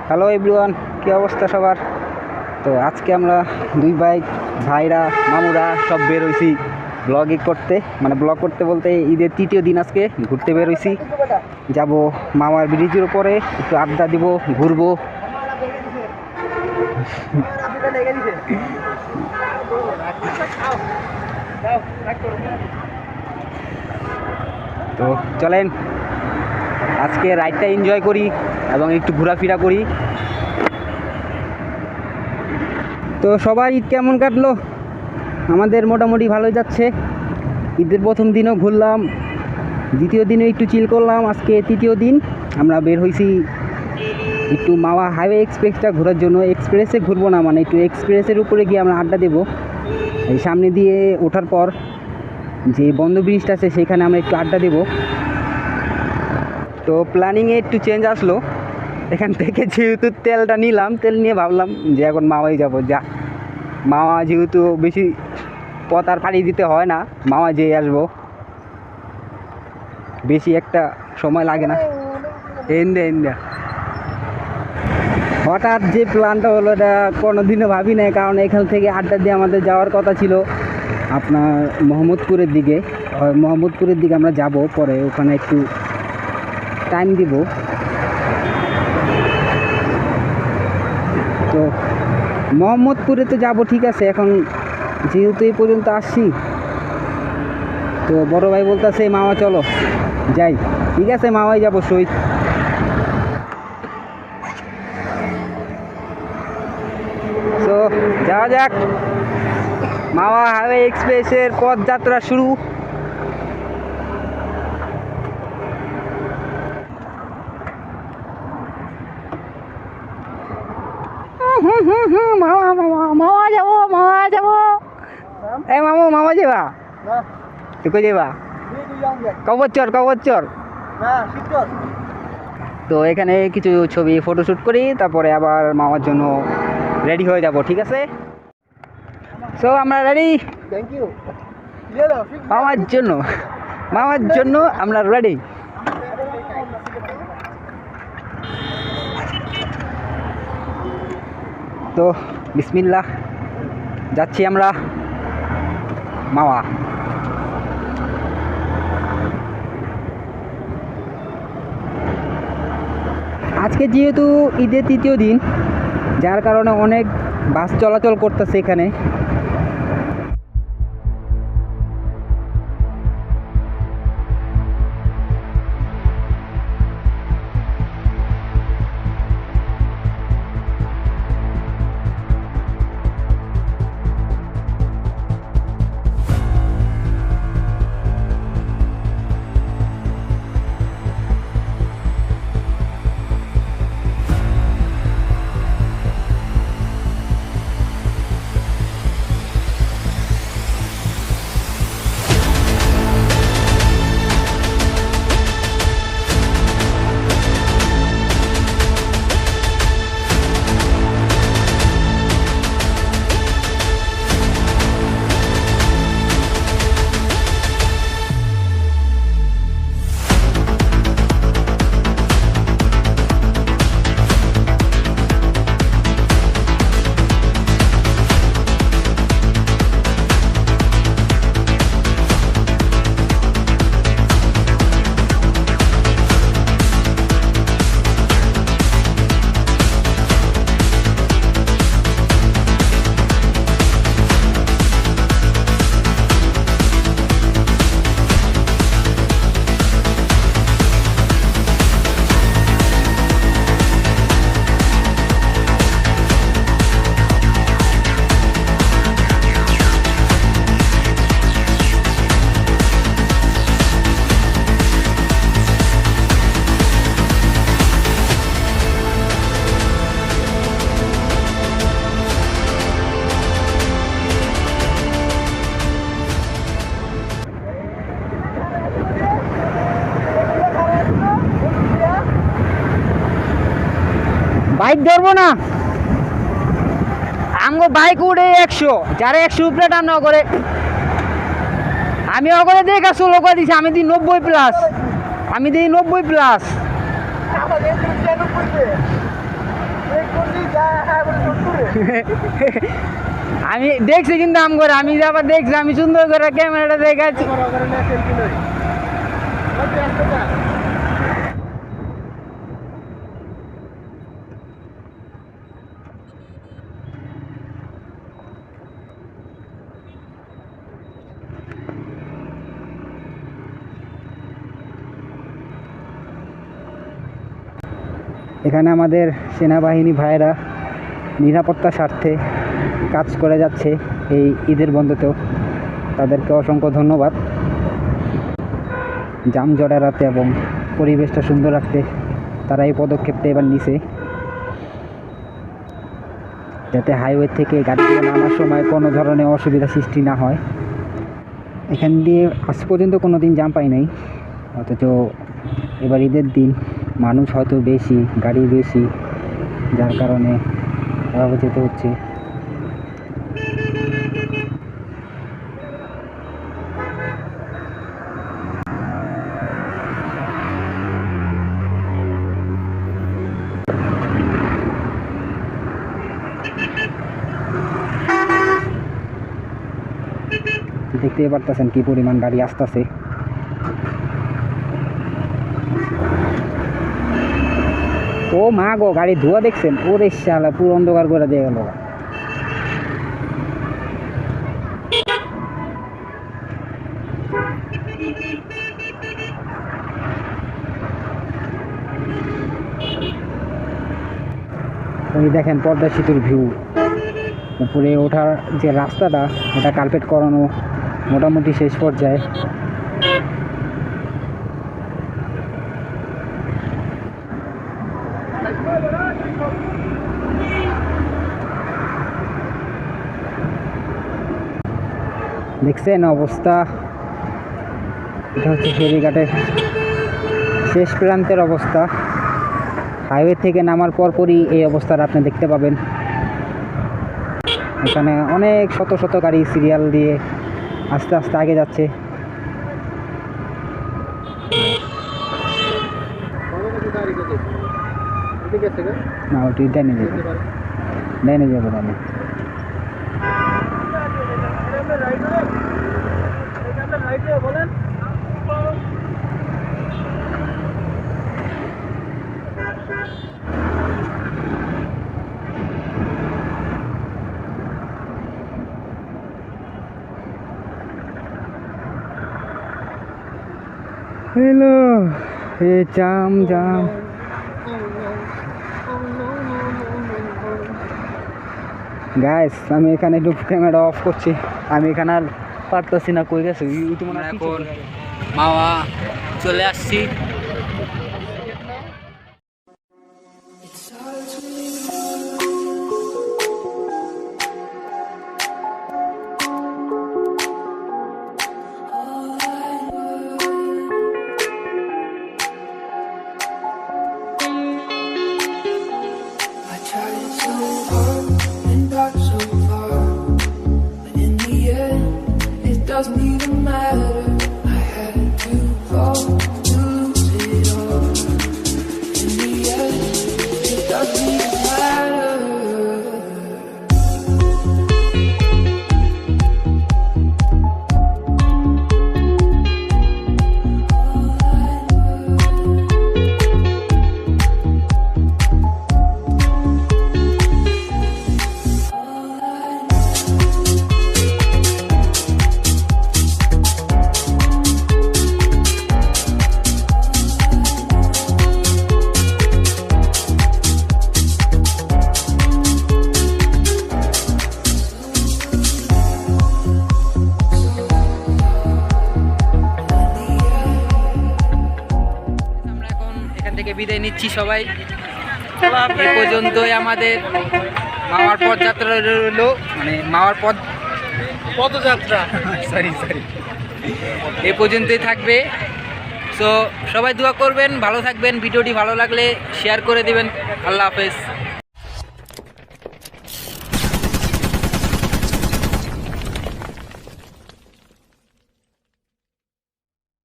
Hello everyone, কী অবস্থা সবার? তো আজকে আমরা দুই ভাইরা মামুরা সব বের হয়েছি ব্লগিং করতে, মানে ব্লগ করতে বলতে ঈদের তৃতীয় দিন আজকে ঘুরতে বের হয়েছি। যাব মামার ব্রিজের উপরে, একটু আড্ডা দিব, ঘুরবো। তো চলেন আজকে রাইডটা এনজয় করি এবং একটু ঘোরাফেরা করি। তো সবার ঈদ কেমন কাটলো? আমাদের মোটামুটি ভালোই যাচ্ছে। ঈদের প্রথম দিনও ঘুরলাম, দ্বিতীয় দিনও একটু চিল করলাম, আজকে তৃতীয় দিন। আমরা বের হয়েছি একটু মাওয়া হাইওয়ে এক্সপ্রেসটা ঘোরার জন্য। এক্সপ্রেসে ঘুরবো না, মানে একটু এক্সপ্রেসের উপরে গিয়ে আমরা আড্ডা দেবো। এই সামনে দিয়ে ওঠার পর যে বন্ধ ব্রিজটা আছে সেখানে আমরা একটু আড্ডা দেবো। তো প্ল্যানিংয়ে একটু চেঞ্জ আসলো। এখান থেকে যেহেতু তেলটা নিলাম, তেল নিয়ে ভাবলাম যে এখন মাওয়াই যাব। যা মাওয়া যেহেতু বেশি পথ আর পাড়ি দিতে হয় না, মাওয়া যেয়ে আসবো, বেশি একটা সময় লাগে না। ইন্দা হঠাৎ যে প্ল্যানটা হলো এটা কোনোদিনও ভাবি নাই, কারণ এখান থেকে আড্ডা দিয়ে আমাদের যাওয়ার কথা ছিল আপনার মোহাম্মদপুরের দিকে। মোহাম্মদপুরের দিকে আমরা যাব, পরে ওখানে একটু টাইম দিব। তো মোহাম্মদপুরে তো যাব, ঠিক আছে। এখন যেহেতু এই পর্যন্ত আসছি, তো বড় ভাই বলতেছে মামা চলো যাই, ঠিক আছে মামাই যাবো সই। তো যাওয়া যাক, মাওয়া হাইওয়ে এক্সপ্রেসের পথযাত্রা শুরু। মামা যাবো, এই মামা যাবা? তুই কই যাবা? কবর। তো এখানে কিছু ছবি ফটোশ্যুট করি, তারপরে আবার মামার জন্য রেডি হয়ে যাব, ঠিক আছে? সো আমরা রেডি। Thank you. মামার জন্য আমরা রেডি। তো বিসমিল্লাহ, যাচ্ছি আমরা মাওয়া। আজকে যেহেতু ঈদের তৃতীয় দিন, যার কারণে অনেক বাস চলাচল করতেছে এখানে। বাইক ধরবো না, আমগো বাইক উঠে 100, যারা 100 উপরে টান করে। আমি ওখানে দেখে 16 করে দিছি, আমি দিই 90+। আমি দেখছি কিন্তু আম করে আমি আবার দেখছি আমি সুন্দর করে ক্যামেরাটা দেখাচ্ছি। এখানে আমাদের সেনাবাহিনী ভাইয়েরা নিরাপত্তার স্বার্থে কাজ করে যাচ্ছে এই ঈদের বন্ধতেও, তাদেরকে অসংখ্য ধন্যবাদ। যানজট এড়াতে এবং পরিবেশটা সুন্দর রাখতে তারা এই পদক্ষেপটা এবার নিছে, যাতে হাইওয়ে থেকে গাড়িগুলো নামার সময় কোনো ধরনের অসুবিধা সৃষ্টি না হয়। এখান দিয়ে আজ পর্যন্ত কোনো দিন জ্যাম পাই নাই, অথচ এবার ঈদের দিন মানুষ হয়তো বেশি, গাড়ি বেশি, যার কারণে এভাবে যেতে হচ্ছে। দেখতেই পারতেছেন কি পরিমাণ গাড়ি আসতেছে। ও মা গো, গাড়ি ধোয়া দেখছেন? ওরে শালা পুরো অন্ধকার করে দিয়ে গেল। ওই দেখেন পদ্মা সেতুর ভিউ, উপরে ওঠার যে রাস্তাটা এটা কার্পেট করানো মোটামুটি শেষ পর্যায়ে। দেখছেন অবস্থা, এটা হচ্ছে ফেরিঘাটের শেষ প্রান্তের অবস্থা। হাইওয়ে থেকে নামার পরপরই এই অবস্থাটা আপনি দেখতে পাবেন। এখানে অনেক শত শত গাড়ি সিরিয়াল দিয়ে আস্তে আস্তে আগে যাচ্ছে। না ওটি ডাইনে যাবে, ডাইনে যাবে, ডাইনে। হ্যালো, এ জাম জাম। গাইস আমি এখানে একটু ক্যামেরা অফ করছি, আমি এখানে আর পারতেছি না। কই গেছে এখন? মামা চলে আসছি। Doesn't even matter. I had to fall to lose it all. In the end, it doesn't even matter. বিদায় নিচ্ছি সবাই। এই পর্যন্তই আমাদের মাওয়ার পদযাত্রা রইল, মানে মাওয়ার পদযাত্রা সরি এই পর্যন্তই থাকবে। সো সবাই দোয়া করবেন, ভালো থাকবেন। ভিডিওটি ভালো লাগলে শেয়ার করে দিবেন। আল্লাহ হাফেজ।